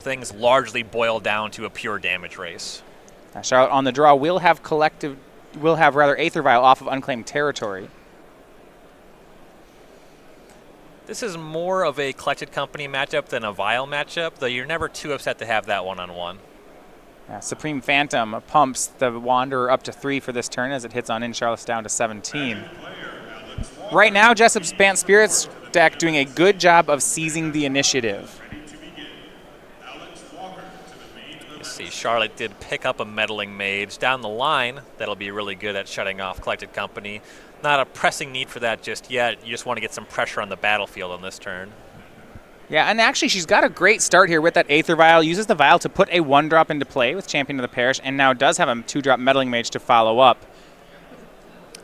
things largely boil down to a pure damage race. Charlotte on the draw will have Aether Vial off of unclaimed territory. This is more of a Collected Company matchup than a Vial matchup, though you're never too upset to have that one-on-one. Yeah, Supreme Phantom pumps the Wanderer up to 3 for this turn as it hits on in. Charlotte's down to 17. Right now, Jessup's Bant Spirits deck doing a good job of seizing the initiative. You see, Charlotte did pick up a Meddling Mage. Down the line, that'll be really good at shutting off Collected Company. Not a pressing need for that just yet. You just want to get some pressure on the battlefield on this turn. Yeah, and actually she's got a great start here with that Aether Vial. Uses the Vial to put a 1-drop into play with Champion of the Parish, and now does have a 2-drop Meddling Mage to follow up.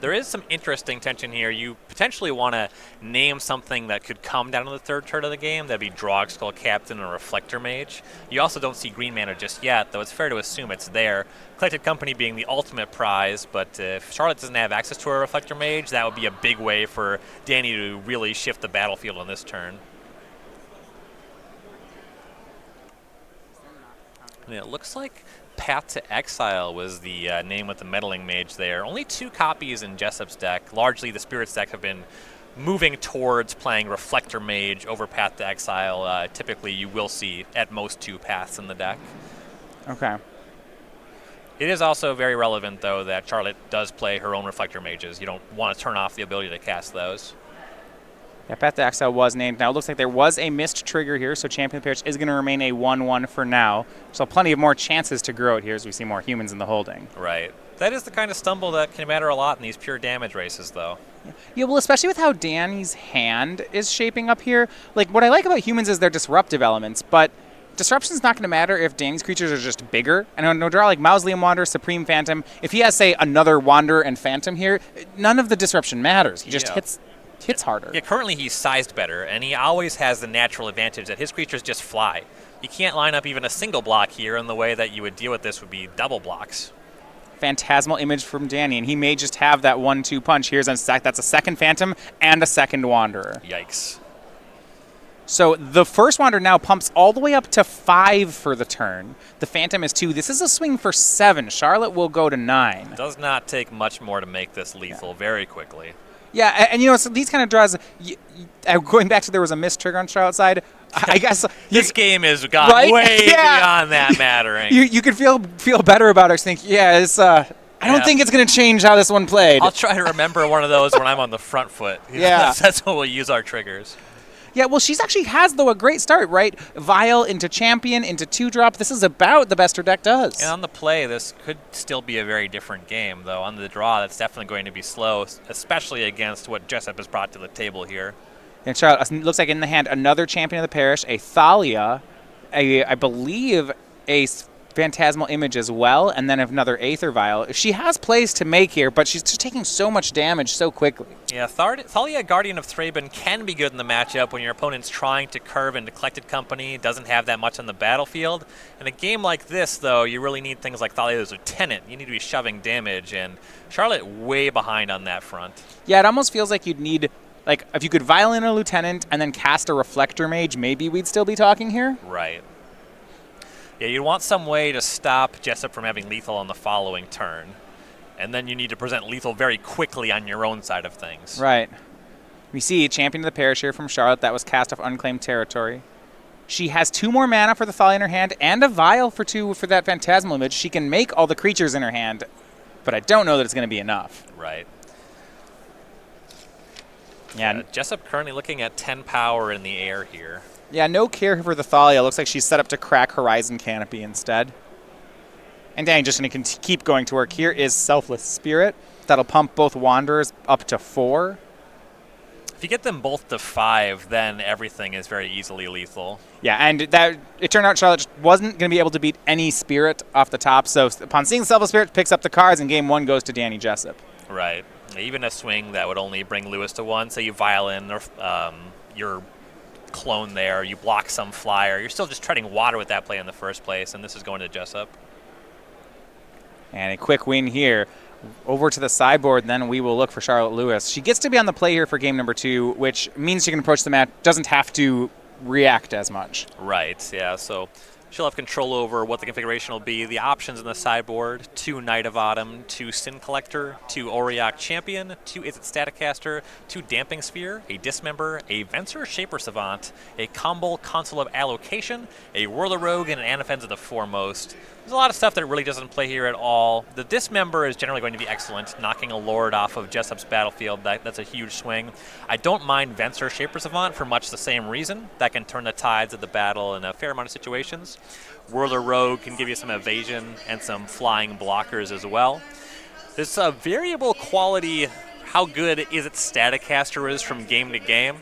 There is some interesting tension here. You potentially want to name something that could come down to the third turn of the game. That'd be Drogskol Captain or Reflector Mage. You also don't see green mana just yet, though it's fair to assume it's there. Collected Company being the ultimate prize, but if Charlotte doesn't have access to a Reflector Mage, that would be a big way for Danny to really shift the battlefield on this turn. And it looks like Path to Exile was the name with the Meddling Mage there. Only 2 copies in Jessup's deck. Largely, the Spirits deck have been moving towards playing Reflector Mage over Path to Exile. Typically, you will see at most 2 paths in the deck. Okay. It is also very relevant, though, that Charlotte does play her own Reflector Mages. You don't want to turn off the ability to cast those. Yeah, Path to Exile was named. Now it looks like there was a missed trigger here, so Champion of the Parish is going to remain a 1-1 for now. So plenty of more chances to grow it here as we see more humans in the holding. Right. That is the kind of stumble that can matter a lot in these pure damage races, though. Yeah, well, especially with how Danny's hand is shaping up here. Like, what I like about humans is their disruptive elements, but disruption's not going to matter if Danny's creatures are just bigger. And on a draw like Mausoleum Wanderer, Supreme Phantom, if he has, say, another Wanderer and Phantom here, none of the disruption matters. He just hits harder. Yeah, currently he's sized better, and he always has the natural advantage that his creatures just fly. You can't line up even a single block here, and the way that you would deal with this would be double blocks. Phantasmal image from Danny, and he may just have that 1-2 punch. That's a second Phantom and a second Wanderer. Yikes. So the first Wanderer now pumps all the way up to 5 for the turn. The Phantom is 2. This is a swing for 7. Charlotte will go to 9. It does not take much more to make this lethal very quickly. Yeah, and so these kind of draws, going back to there was a missed trigger on Charlotte's side, I guess. This game has gone way beyond that mattering. You could feel better about it. Think, I don't think it's going to change how this one played. I'll try to remember one of those when I'm on the front foot. Yeah. That's when we'll use our triggers. Yeah, well, she's actually has, though, a great start, right? Vial into Champion, into 2-drop. This is about the best her deck does. And on the play, this could still be a very different game, though. On the draw, that's definitely going to be slow, especially against what Jessup has brought to the table here. And Charlotte, looks like in the hand, another Champion of the Parish, a Thalia, I believe a Phantasmal Image as well, and then another Aether Vial. She has plays to make here, but she's just taking so much damage so quickly. Yeah, Thalia, Guardian of Thraben, can be good in the matchup when your opponent's trying to curve into Collected Company, doesn't have that much on the battlefield. In a game like this, though, you really need things like Thalia's Lieutenant. You need to be shoving damage, and Charlotte way behind on that front. Yeah, it almost feels like you'd need, like, if you could Vial in a Lieutenant and then cast a Reflector Mage, maybe we'd still be talking here. Right. Yeah, you'd want some way to stop Jessup from having lethal on the following turn. And then you need to present lethal very quickly on your own side of things. Right. We see Champion of the Parish here from Charlotte. That was cast off unclaimed territory. She has 2 more mana for the Thalia in her hand and a Vial for 2 for that Phantasmal Image. She can make all the creatures in her hand, but I don't know that it's going to be enough. Right. Yeah. Jessup currently looking at 10 power in the air here. Yeah, no care for the Thalia. Looks like she's set up to crack Horizon Canopy instead. And Danny just going to keep going to work. Here is Selfless Spirit. That'll pump both Wanderers up to 4. If you get them both to 5, then everything is very easily lethal. Yeah, and that it turned out Charlotte wasn't going to be able to beat any Spirit off the top. So upon seeing Selfless Spirit, picks up the cards, and game 1 goes to Danny Jessup. Right. Even a swing that would only bring Lewis to 1, so you Vial in your clone there, you block some flyer. You're still just treading water with that play in the first place, and this is going to Jessup. And a quick win here. Over to the sideboard, and then we will look for Charlotte Lewis. She gets to be on the play here for game number 2, which means she can approach the mat, doesn't have to react as much. Right, yeah, so She'll have control over what the configuration will be. The options in the sideboard: 2 Knight of Autumn, 2 Sin Collector, 2 Auriok Champion, 2 Izzet Staticaster, 2 Damping Sphere, a Dismember, a Venser Shaper Savant, a Combo Console of Allocation, a Whirler Rogue, and an Anaphens of the Foremost. There's a lot of stuff that really doesn't play here at all. The Dismember is generally going to be excellent, knocking a Lord off of Jessup's battlefield. That's a huge swing. I don't mind Venser Shaper Savant for much the same reason. That can turn the tides of the battle in a fair amount of situations. Whirler Rogue can give you some evasion and some flying blockers as well. There's a variable quality how good Izzet Staticaster is from game to game.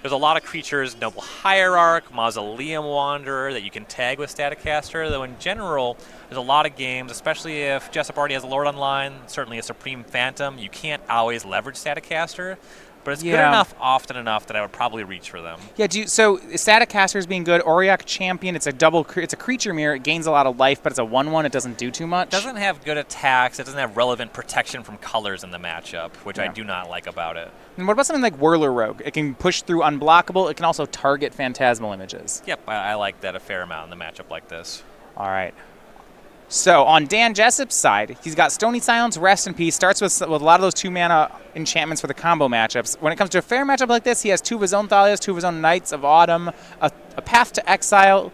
There's a lot of creatures, Noble Hierarch, Mausoleum Wanderer, that you can tag with Staticaster, though in general, there's a lot of games, especially if Jessup already has a Lord online, certainly a Supreme Phantom, you can't always leverage Staticaster, but it's good enough often enough that I would probably reach for them. Yeah, so Staticaster is being good. Auriok Champion, it's a creature mirror, it gains a lot of life, but it's a 1/1, it doesn't do too much. It doesn't have good attacks, it doesn't have relevant protection from colors in the matchup, which I do not like about it. And what about something like Whirler Rogue? It can push through unblockable. It can also target phantasmal images. Yep, I like that a fair amount in the matchup like this. All right. So on Dan Jessup's side, he's got Stony Silence, Rest in Peace. Starts with a lot of those 2-mana enchantments for the combo matchups. When it comes to a fair matchup like this, he has 2 of his own Thalias, 2 of his own Knights of Autumn, a Path to Exile.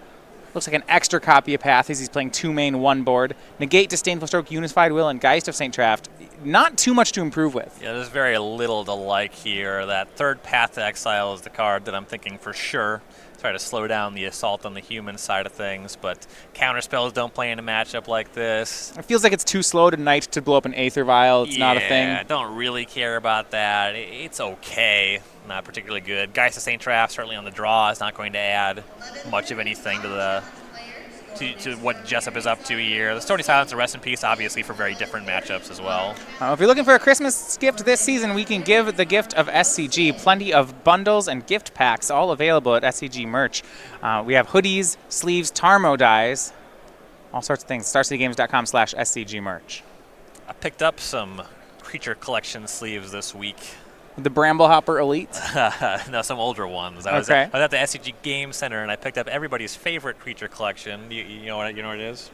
Looks like an extra copy of Path as he's playing 2 main, 1 board. Negate, Disdainful Stroke, Unified Will, and Geist of St. Traft. Not too much to improve with. Yeah, there's very little to like here. That third Path to Exile is the card that I'm thinking for sure. Try to slow down the assault on the human side of things, but counterspells don't play in a matchup like this. It feels like it's too slow tonight to blow up an Aether Vial. It's not a thing. Yeah, I don't really care about that. It's okay. Not particularly good. Geist of St. Traft, certainly on the draw, is not going to add much of anything to what Jessup is up to here. The Stony Silence and Rest in Peace, obviously, for very different matchups as well. If you're looking for a Christmas gift this season, we can give the gift of SCG. Plenty of bundles and gift packs, all available at SCG merch. We have hoodies, sleeves, Tarmo dies, all sorts of things. StarCityGames.com/SCG merch. I picked up some Creature Collection sleeves this week. The Bramblehopper Elite? No, some older ones. I was at the SCG Game Center, and I picked up everybody's favorite creature collection. You know what it is?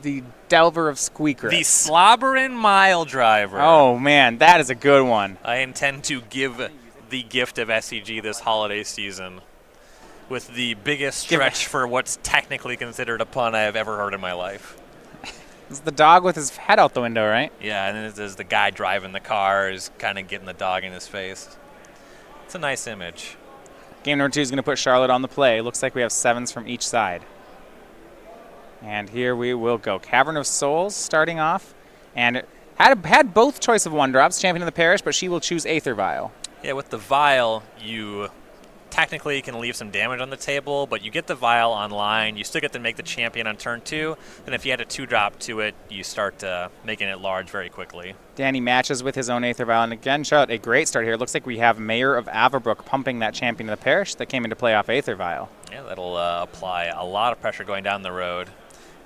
The Delver of Squeaker. The Slobberin' Mile Driver. Oh, man, that is a good one. I intend to give the gift of SCG this holiday season with the biggest stretch for what's technically considered a pun I have ever heard in my life. It's the dog with his head out the window, right? Yeah, and there's the guy driving the car is kind of getting the dog in his face. It's a nice image. Game number 2 is going to put Charlotte on the play. Looks like we have 7s from each side. And here we will go. Cavern of Souls starting off. And had both choice of 1-drops, Champion of the Parish, but she will choose Aether Vial. Yeah, with the Vial, you technically can leave some damage on the table, but you get the Vial online. You still get to make the champion on turn 2. And if you add a 2-drop to it, you start making it large very quickly. Danny matches with his own Aether Vial. And again, Charlotte, a great start here. It looks like we have Mayor of Averbrook pumping that Champion of the Parish that came into play off Aether Vial. Yeah, that'll apply a lot of pressure going down the road.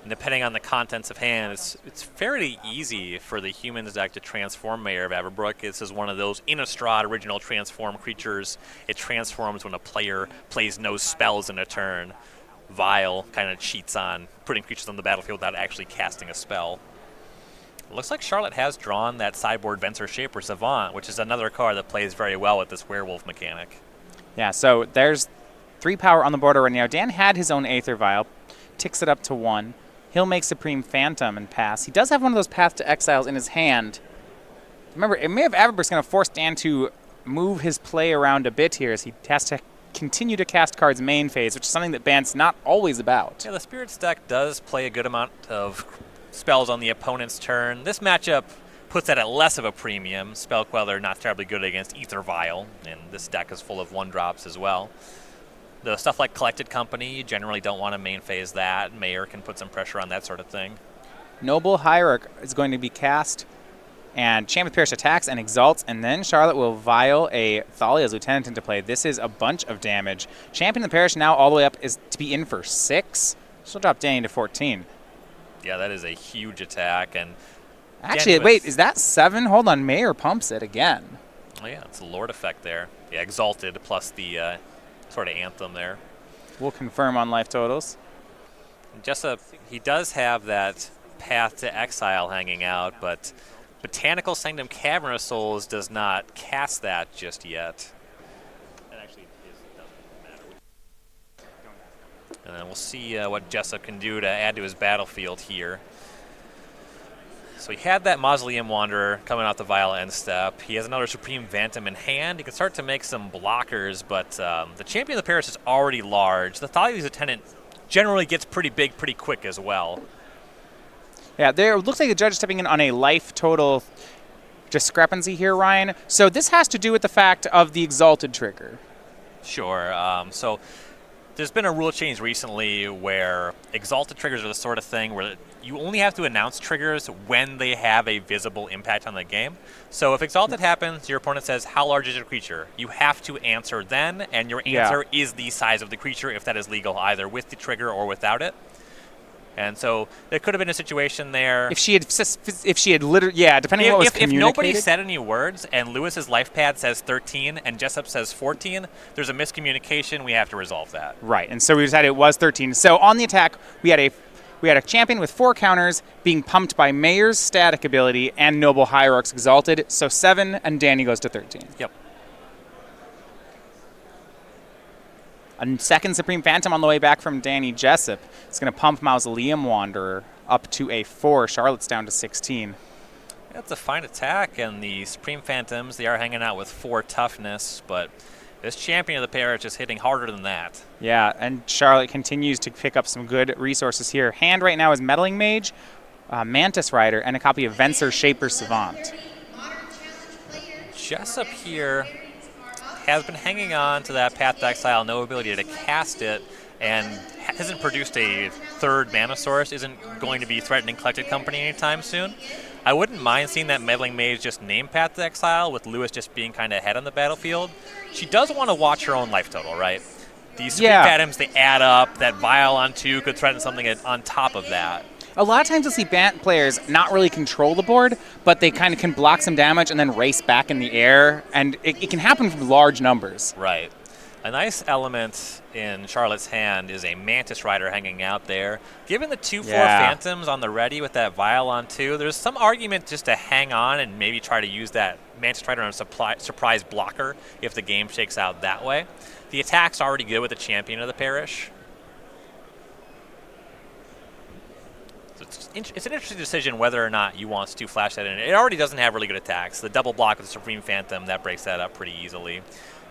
And depending on the contents of hand, it's fairly easy for the humans deck to transform Mayor of Averbrook. This is one of those Innistrad original transform creatures. It transforms when a player plays no spells in a turn. Vial kind of cheats on putting creatures on the battlefield without actually casting a spell. It looks like Charlotte has drawn that sideboard Venser Shaper Savant, which is another card that plays very well with this werewolf mechanic. Yeah, so there's 3 power on the border right now. Dan had his own Aether Vial, ticks it up to 1. He'll make Supreme Phantom and pass. He does have one of those Path to Exiles in his hand. Remember, Mayor of Averbrook's going to force Dan to move his play around a bit here as he has to continue to cast cards main phase, which is something that Ban's not always about. Yeah, the Spirits deck does play a good amount of spells on the opponent's turn. This matchup puts that at less of a premium. Spell Queller not terribly good against Aether Vial, and this deck is full of 1-drops as well. The stuff like Collected Company, you generally don't want to main phase that. Mayor can put some pressure on that sort of thing. Noble Hierarch is going to be cast, and Champion of the Parish attacks and exalts, and then Charlotte will Vial a Thalia's Lieutenant into play. This is a bunch of damage. Champion of the Parish now all the way up is to be in for 6. She'll drop Danny to 14. Yeah, that is a huge attack. And actually, wait, is that 7? Hold on, Mayor pumps it again. Oh yeah, it's a Lord effect there. Yeah, exalted plus the sort of anthem there. We'll confirm on life totals. Jessup, he does have that Path to Exile hanging out, but Botanical Sanctum Cavern of Souls does not cast that just yet. And then we'll see what Jessup can do to add to his battlefield here. So he had that Mausoleum Wanderer coming out the Vile end step. He has another Supreme Phantom in hand. He can start to make some blockers, but the Champion of the Parish is already large. The Thalia's Attendant generally gets pretty big pretty quick as well. Yeah, there looks like the judge is stepping in on a life total discrepancy here, Ryan. So this has to do with the fact of the Exalted trigger. Sure. So there's been a rule change recently where Exalted triggers are the sort of thing where you only have to announce triggers when they have a visible impact on the game. So if Exalted happens, your opponent says, how large is your creature? You have to answer then, and your answer is the size of the creature if that is legal, either with the trigger or without it. And so there could have been a situation there. If she had literally, depending on what was communicated. If nobody said any words and Lewis's life pad says 13 and Jessup says 14, there's a miscommunication. We have to resolve that. Right, and so we decided it was 13. So on the attack, we had a champion with 4 counters being pumped by Mayor's static ability and Noble Hierarch's Exalted. So 7, and Danny goes to 13. Yep. A second Supreme Phantom on the way back from Danny Jessup. It's going to pump Mausoleum Wanderer up to a 4. Charlotte's down to 16. That's a fine attack, and the Supreme Phantoms, they are hanging out with 4 toughness, but this Champion of the Parish is hitting harder than that. Yeah, and Charlotte continues to pick up some good resources here. Hand right now is Meddling Mage, Mantis Rider, and a copy of Venser Shaper Savant. Jessup here has been hanging on to that Path to Exile, no ability to cast it, and hasn't produced a third mana source, isn't going to be threatening Collected Company anytime soon. I wouldn't mind seeing that Meddling Mage just name Path to Exile, with Lewis just being kind of ahead on the battlefield. She does want to watch her own life total, right? These Supreme Phantoms, they add up. That Vial on 2 could threaten something on top of that. A lot of times you'll see Bant players not really control the board, but they kind of can block some damage and then race back in the air, and it can happen from large numbers. Right. A nice element in Charlotte's hand is a Mantis Rider hanging out there. Given the 2/4 Phantoms on the ready with that Vial on 2, there's some argument just to hang on and maybe try to use that Mantis Rider on a surprise blocker if the game shakes out that way. The attack's already good with the Champion of the Parish. It's an interesting decision whether or not you want to flash that in. It already doesn't have really good attacks. The double block with the Supreme Phantom, that breaks that up pretty easily.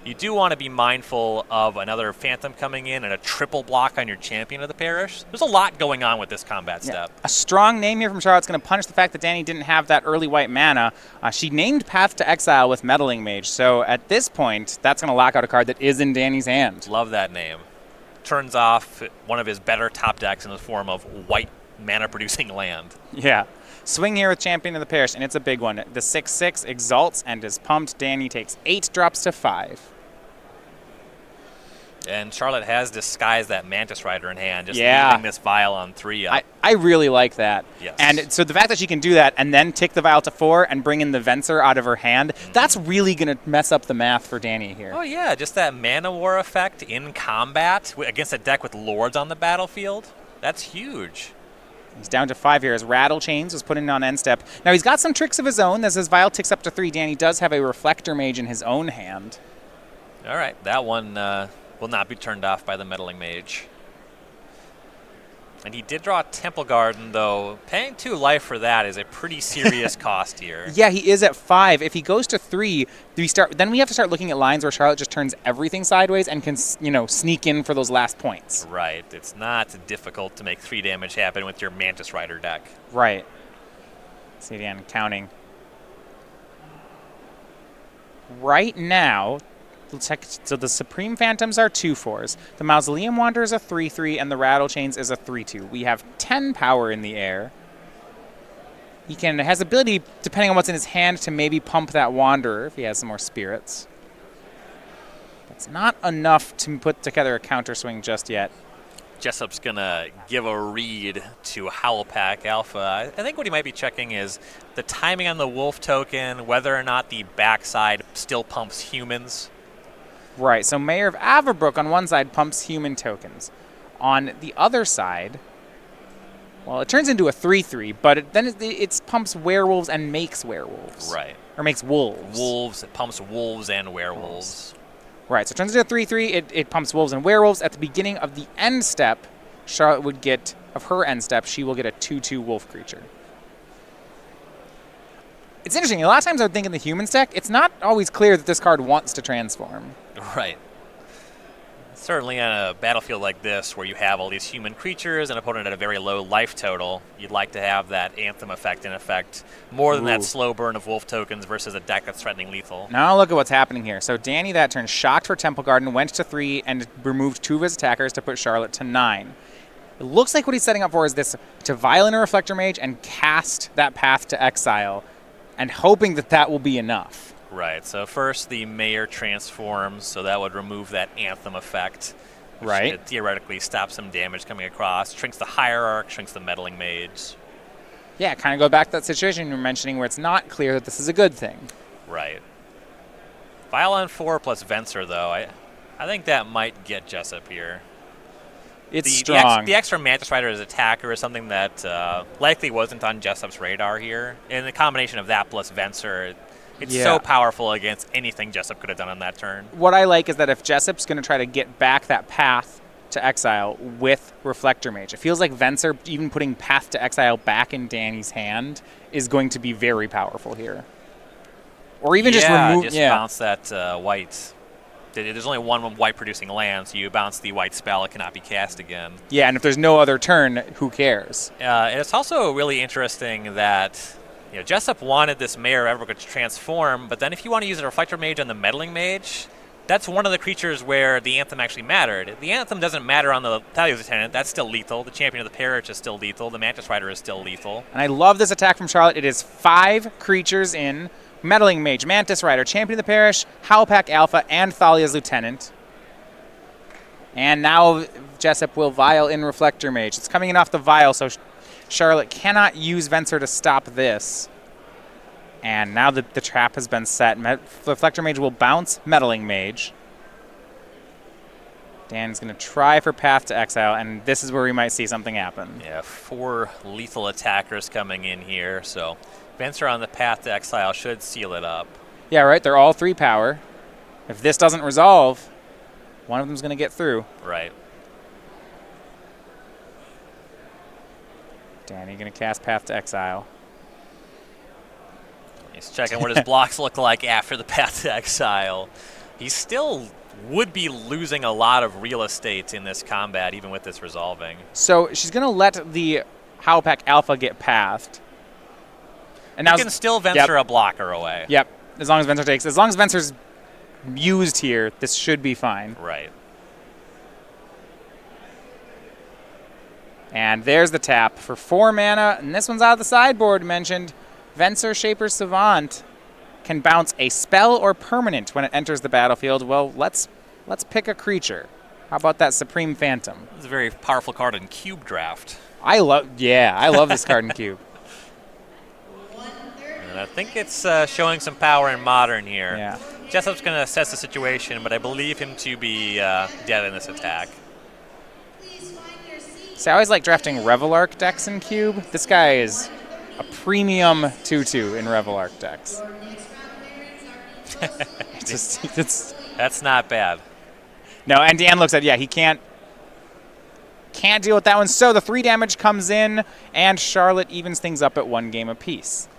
You do want to be mindful of another Phantom coming in and a triple block on your Champion of the Parish. There's a lot going on with this combat step. A strong name here from Charlotte's going to punish the fact that Danny didn't have that early white mana. She named Path to Exile with Meddling Mage, so at this point, that's going to lock out a card that is in Danny's hand. Love that name. Turns off one of his better top decks in the form of white mana-producing land. Yeah. Swing here with Champion of the Parish, and it's a big one. The 6/6 exalts and is pumped. Danny takes 8, drops to 5. And Charlotte has disguised that Mantis Rider in hand, just leaving this Vial on 3 up. I really like that. Yes. And so the fact that she can do that and then tick the Vial to 4 and bring in the Venser out of her hand, that's really going to mess up the math for Danny here. Oh, yeah, just that Mana War effect in combat against a deck with Lords on the battlefield. That's huge. He's down to 5 here as Rattle Chains was put in on end step. Now he's got some tricks of his own. As his Vial ticks up to 3, Danny does have a Reflector Mage in his own hand. All right, that one will not be turned off by the Meddling Mage. And he did draw a Temple Garden, though. Paying 2 life for that is a pretty serious cost here. Yeah, he is at 5. If he goes to 3, then we have to start looking at lines where Charlotte just turns everything sideways and can, sneak in for those last points. Right. It's not difficult to make 3 damage happen with your Mantis Rider deck. Right. Let's see again, counting. Right now, let's check. So the Supreme Phantoms are 2/4s. The Mausoleum Wanderer is a 3/3, and the Rattle Chains is a 3/2. We have 10 power in the air. He has ability, depending on what's in his hand, to maybe pump that Wanderer if he has some more spirits. That's not enough to put together a counter swing just yet. Jessup's going to give a read to Howlpack Alpha. I think what he might be checking is the timing on the Wolf token, whether or not the backside still pumps humans. Right, so Mayor of Averbrook on one side pumps human tokens. On the other side, well, it turns into a 3/3, but it pumps werewolves and makes werewolves. Right. Or makes wolves. Wolves. It pumps wolves and werewolves. Right, so it turns into a 3/3. It pumps wolves and werewolves. At the beginning of the end step, Charlotte would get, of her end step, she will get a 2/2 wolf creature. It's interesting. A lot of times I would think in the humans deck, it's not always clear that this card wants to transform. Right. Certainly on a battlefield like this, where you have all these human creatures and an opponent at a very low life total, you'd like to have that Anthem effect in effect more than that slow burn of wolf tokens versus a deck that's threatening lethal. Now look at what's happening here. So Danny that turn shocked for Temple Garden, went to 3, and removed 2 of his attackers to put Charlotte to 9. It looks like what he's setting up for is this to Violent a Reflector Mage and cast that Path to Exile, and hoping that that will be enough. Right, so first the Mayor transforms, so that would remove that Anthem effect. Right. It theoretically stops some damage coming across, shrinks the Hierarch, shrinks the Meddling Mage. Yeah, kind of go back to that situation you were mentioning where it's not clear that this is a good thing. Right. Violent 4 plus Venser, though, I think that might get Jessup here. It's strong. The extra Mantis Rider as attacker is something that likely wasn't on Jessup's radar here. And the combination of that plus Venser, it's so powerful against anything Jessup could have done on that turn. What I like is that if Jessup's going to try to get back that Path to Exile with Reflector Mage, it feels like Venser, even putting Path to Exile back in Danny's hand, is going to be very powerful here. Or even just remove... bounce that white. There's only one white producing land, so you bounce the white spell, it cannot be cast again. Yeah, and if there's no other turn, who cares? And it's also really interesting that Jessup wanted this Mayor of Evergreen to transform, but then if you want to use a Reflector Mage on the Meddling Mage, that's one of the creatures where the Anthem actually mattered. The Anthem doesn't matter on the Thalia's Lieutenant. That's still lethal. The Champion of the Parish is still lethal. The Mantis Rider is still lethal. And I love this attack from Charlotte. It is 5 creatures in Meddling Mage, Mantis Rider, Champion of the Parish, Howlpack Alpha, and Thalia's Lieutenant. And now Jessup will Vial in Reflector Mage. It's coming in off the Vial, so Charlotte cannot use Venser to stop this. And now the trap has been set. Reflector Mage will bounce Meddling Mage. Dan's going to try for Path to Exile, and this is where we might see something happen. Yeah, 4 lethal attackers coming in here, so Venser on the Path to Exile should seal it up. Yeah, right. They're all 3 power. If this doesn't resolve, one of them's going to get through. Right. Danny going to cast Path to Exile. He's checking what his blocks look like after the Path to Exile. He still would be losing a lot of real estate in this combat, even with this resolving. So she's going to let the Howlpack Alpha get pathed. And now you can still Venser a blocker away. Yep. As long as Venser's used here, this should be fine. Right. And there's the tap for 4 mana, and this one's out of the sideboard mentioned. Venser Shaper Savant can bounce a spell or permanent when it enters the battlefield. Well, let's pick a creature. How about that Supreme Phantom? It's a very powerful card in Cube Draft. I love this card in Cube. And I think it's showing some power in Modern here. Yeah. Jessup's going to assess the situation, but I believe him to be dead in this attack. See, I always like drafting Revelark decks in Cube. This guy is a premium 2/2 in Revelark decks. That's not bad. No, and Dan looks at he can't deal with that one. So the 3 damage comes in, and Charlotte evens things up at 1 game apiece.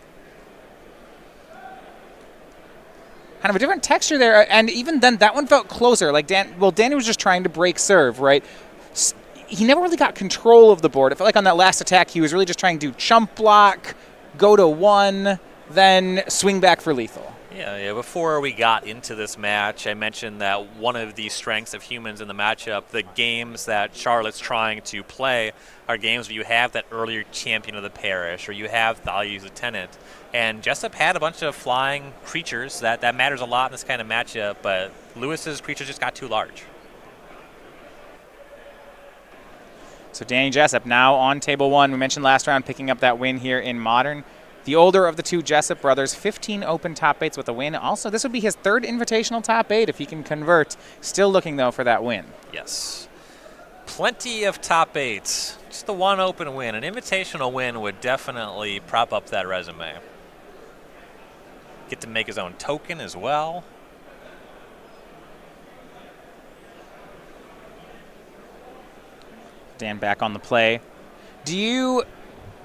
Kind of a different texture there, and even then, that one felt closer. Like Danny was just trying to break serve, right? He never really got control of the board. It felt like on that last attack, he was really just trying to chump block, go to 1, then swing back for lethal. Yeah, before we got into this match, I mentioned that one of the strengths of humans in the matchup, the games that Charlotte's trying to play, are games where you have that earlier Champion of the Parish, or you have Thalia's Lieutenant. And Jessup had a bunch of flying creatures. That matters a lot in this kind of matchup, but Lewis's creatures just got too large. So Danny Jessup now on table 1. We mentioned last round picking up that win here in Modern. The older of the two Jessup brothers, 15 open top 8s with a win. Also, this would be his third invitational top 8 if he can convert. Still looking, though, for that win. Yes. Plenty of top 8s. Just the one open win. An invitational win would definitely prop up that resume. Get to make his own token as well. Dan back on the play. Do you,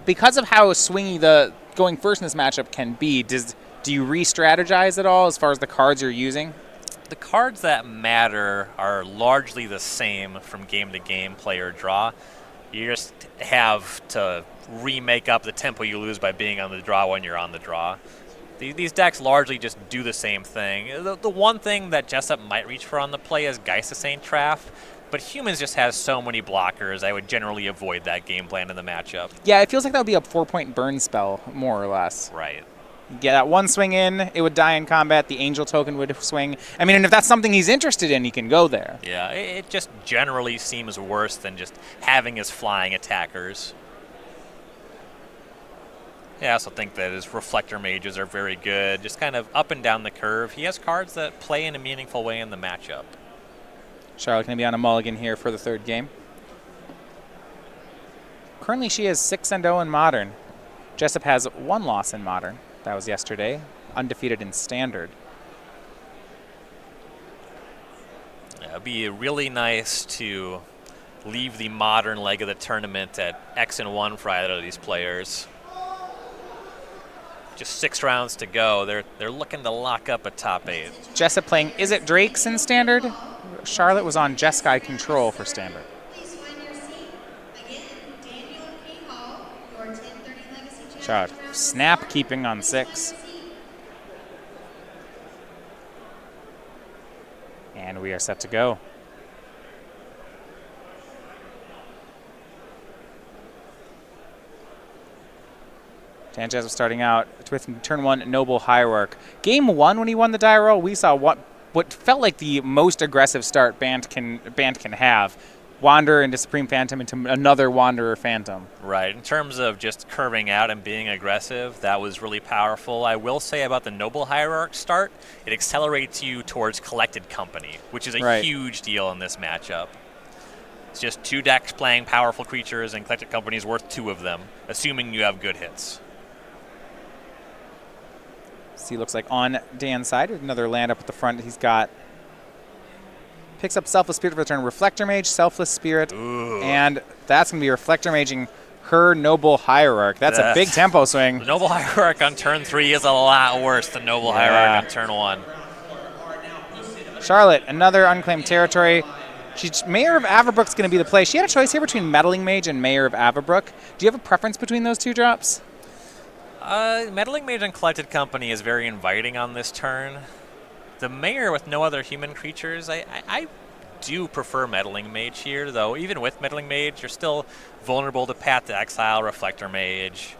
because of how swingy the going first in this matchup can be, do you re-strategize at all as far as the cards you're using? The cards that matter are largely the same from game to game, play or draw. You just have to remake up the tempo you lose by being on the draw when you're on the draw. These decks largely just do the same thing. The one thing that Jessup might reach for on the play is Geista Saint Traff, but Humans just has so many blockers, I would generally avoid that game plan in the matchup. Yeah, it feels like that would be a 4-point burn spell, more or less. Right. Get that one swing in, it would die in combat, the Angel token would swing. I mean, and if that's something he's interested in, he can go there. Yeah, it just generally seems worse than just having his flying attackers. Yeah, I also think that his Reflector Mages are very good, just kind of up and down the curve. He has cards that play in a meaningful way in the matchup. Charlotte going to be on a mulligan here for the third game. Currently, she is 6-0 in Modern. Jessup has 1 loss in Modern. That was yesterday. Undefeated in Standard. Yeah, it'd be really nice to leave the Modern leg of the tournament at X-1 for either of these players. Just 6 rounds to go. They're looking to lock up a top 8. Jessup playing Is It Drakes in Standard? Charlotte was on Jeskai Control for Standard. Charlotte snap keeping on 6. And we are set to go. Dan Jessup starting out with turn 1 Noble Hierarch. Game 1 when he won the die roll, we saw what felt like the most aggressive start Bant can have. Wanderer into Supreme Phantom into another Wanderer Phantom. Right. In terms of just curving out and being aggressive, that was really powerful. I will say about the Noble Hierarch start, it accelerates you towards Collected Company, which is a huge deal in this matchup. It's just 2 decks playing powerful creatures, and Collected Company is worth 2 of them, assuming you have good hits. See, looks like on Dan's side, another land up at the front. He's got, picks up Selfless Spirit for the turn, Reflector Mage, Selfless Spirit, and that's going to be Reflector Maging her Noble Hierarch. That's a big tempo swing. The Noble Hierarch on turn 3 is a lot worse than Noble Hierarch on turn 1. Charlotte, another unclaimed territory. Mayor of Averbrook's going to be the play. She had a choice here between Meddling Mage and Mayor of Averbrook. Do you have a preference between those 2 drops? Meddling Mage and Collected Company is very inviting on this turn. The Mayor with no other human creatures, I do prefer Meddling Mage here, though. Even with Meddling Mage, you're still vulnerable to Path to Exile, Reflector Mage.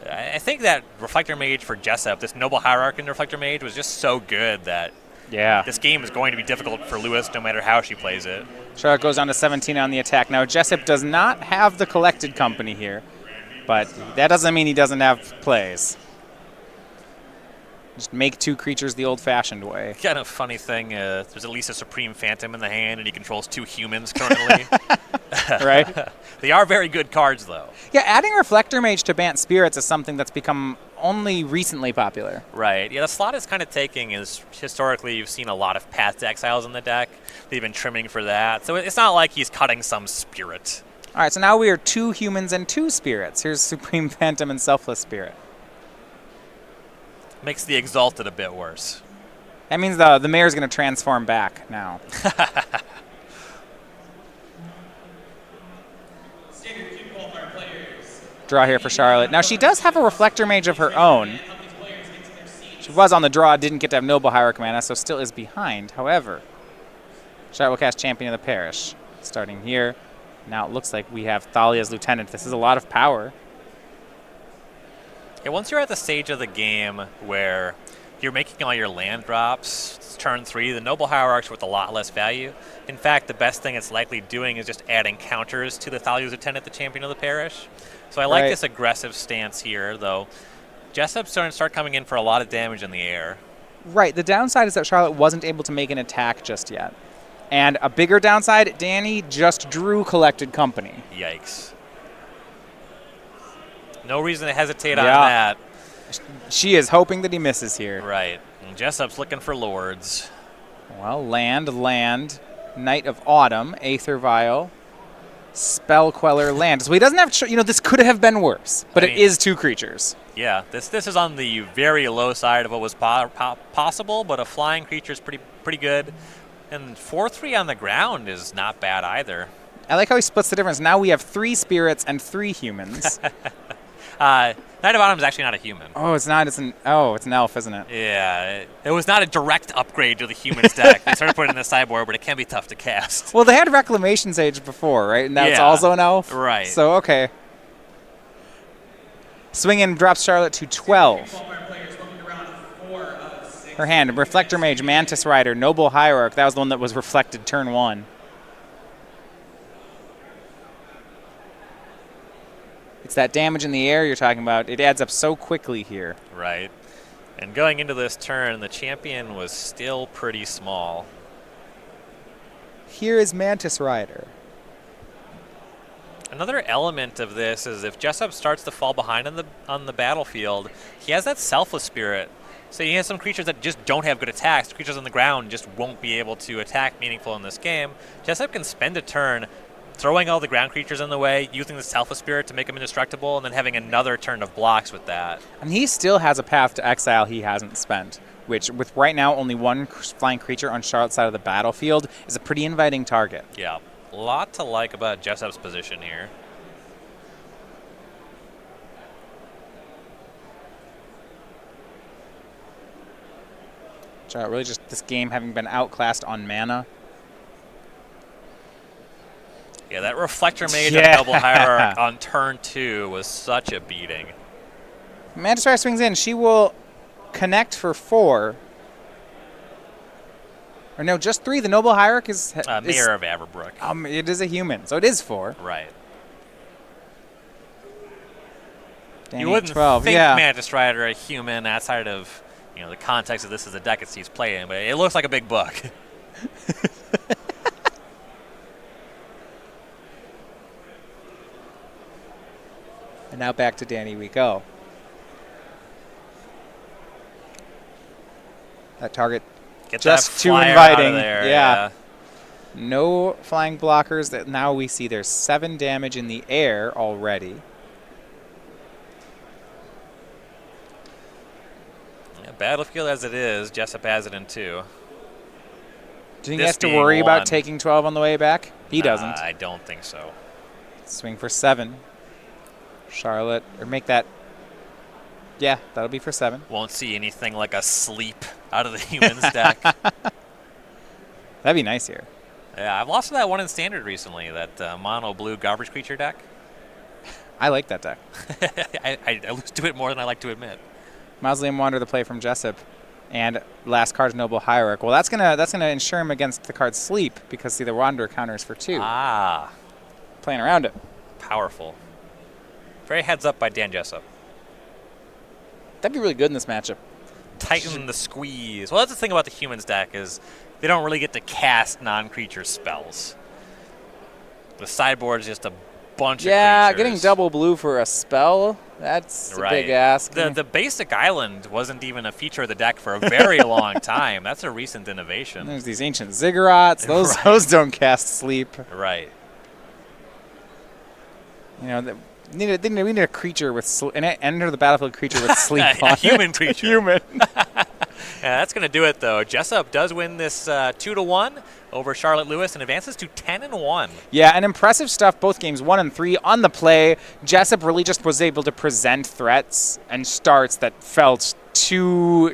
I think that Reflector Mage for Jessup, this Noble Hierarch and Reflector Mage, was just so good that this game is going to be difficult for Lewis no matter how she plays it. Charlotte goes on to 17 on the attack. Now, Jessup does not have the Collected Company here, but that doesn't mean he doesn't have plays. Just make 2 creatures the old-fashioned way. Kind of funny thing, there's at least a Supreme Phantom in the hand, and he controls 2 humans currently. Right? They are very good cards, though. Yeah, adding Reflector Mage to Bant Spirits is something that's become only recently popular. Right. Yeah, the slot is kind of taking is historically you've seen a lot of Path to Exiles in the deck. They've been trimming for that. So it's not like he's cutting some spirit. All right, so now we are 2 humans and 2 spirits. Here's Supreme Phantom and Selfless Spirit. Makes the Exalted a bit worse. That means the Mayor's going to transform back now. Draw here for Charlotte. Now, she does have a Reflector Mage of her own. She was on the draw, didn't get to have Noble Hierarch mana, so still is behind. However, Charlotte will cast Champion of the Parish. Starting here. Now it looks like we have Thalia's Lieutenant. This is a lot of power. Yeah, once you're at the stage of the game where you're making all your land drops, it's turn 3, the Noble Hierarch's with a lot less value. In fact, the best thing it's likely doing is just adding counters to the Thalia's Lieutenant, the Champion of the Parish. So I like this aggressive stance here, though. Jessup's starting to start coming in for a lot of damage in the air. Right. The downside is that Charlotte wasn't able to make an attack just yet. And a bigger downside, Danny just drew Collected Company. Yikes. No reason to hesitate on that. She is hoping that he misses here. Right. And Jessup's looking for lords. Well, land. Knight of Autumn, Aether Vial, Spell Queller, land. So he doesn't have, this could have been worse, but it is 2 creatures. Yeah, this is on the very low side of what was possible, but a flying creature is pretty good. And 4/3 on the ground is not bad either. I like how he splits the difference. Now we have 3 spirits and 3 humans. Knight of Autumn is actually not a human. Oh, it's not. It's an elf, isn't it? Yeah, it was not a direct upgrade to the humans deck. They started putting it in the sideboard, but it can be tough to cast. Well, they had Reclamation Sage before, right? And that's also an elf? Right. So, okay. Swing in drops Charlotte to 12. Her hand, Reflector Mage, Mantis Rider, Noble Hierarch. That was the one that was reflected turn 1. It's that damage in the air you're talking about. It adds up so quickly here. Right. And going into this turn, the champion was still pretty small. Here is Mantis Rider. Another element of this is if Jessup starts to fall behind on the battlefield, he has that Selfless Spirit. So he has some creatures that just don't have good attacks. Creatures on the ground just won't be able to attack meaningful in this game. Jessup can spend a turn throwing all the ground creatures in the way, using the Selfless Spirit to make them indestructible, and then having another turn of blocks with that. And he still has a path to exile he hasn't spent, which with right now only 1 flying creature on Charlotte's side of the battlefield is a pretty inviting target. Yeah, a lot to like about Jessup's position here. Charlotte really just this game having been outclassed on mana. Yeah, that Reflector Mage and Double Hierarch on turn 2 was such a beating. Mantis Rider swings in. She will connect for 4. Or no, just 3. The Noble Hierarch is... Mayor of Averbrook. It is a human, so it is 4. Right. Danny You wouldn't 12. think Mantis Rider a human outside of the context of this is a deck it sees play in, but it looks like a big book. And now back to Danny we go. That target Get just that too flyer inviting. out of there. Yeah. No flying blockers. That now we see there's 7 damage in the air already. Battlefield as it is, Jessup has it in 2. Do you think he has to worry about taking 12 on the way back? He doesn't. I don't think so. Swing for 7. Charlotte, or make that. Yeah, that'll be for 7. Won't see anything like a sleep out of the humans deck. That'd be nice here. Yeah, I've lost to that one in Standard recently, that mono blue garbage creature deck. I like that deck. I lose to it more than I like to admit. Mausoleum Wanderer, the play from Jessup, and last card's Noble Hierarch. Well, that's gonna ensure him against the card Sleep because see the Wanderer counters for 2. Ah, Playing around it. powerful. Very heads up by Dan Jessup. That'd be really good in this matchup. Tighten the squeeze. Well, that's the thing about the humans deck is they don't really get to cast non-creature spells. The sideboard is just a bunch of creatures. Yeah, getting double blue for a spell, that's a big ask. The basic island wasn't even a feature of the deck for a very long time. That's a recent innovation. There's these ancient ziggurats. Those don't cast Sleep. Right. We need a creature with an enter the battlefield creature with Sleep on a human creature. Human. Yeah, that's going to do it, though. Jessup does win this 2-1 over Charlotte Lewis and advances to 10-1. Yeah, and impressive stuff. Both games 1 and 3 on the play. Jessup really just was able to present threats and starts that felt too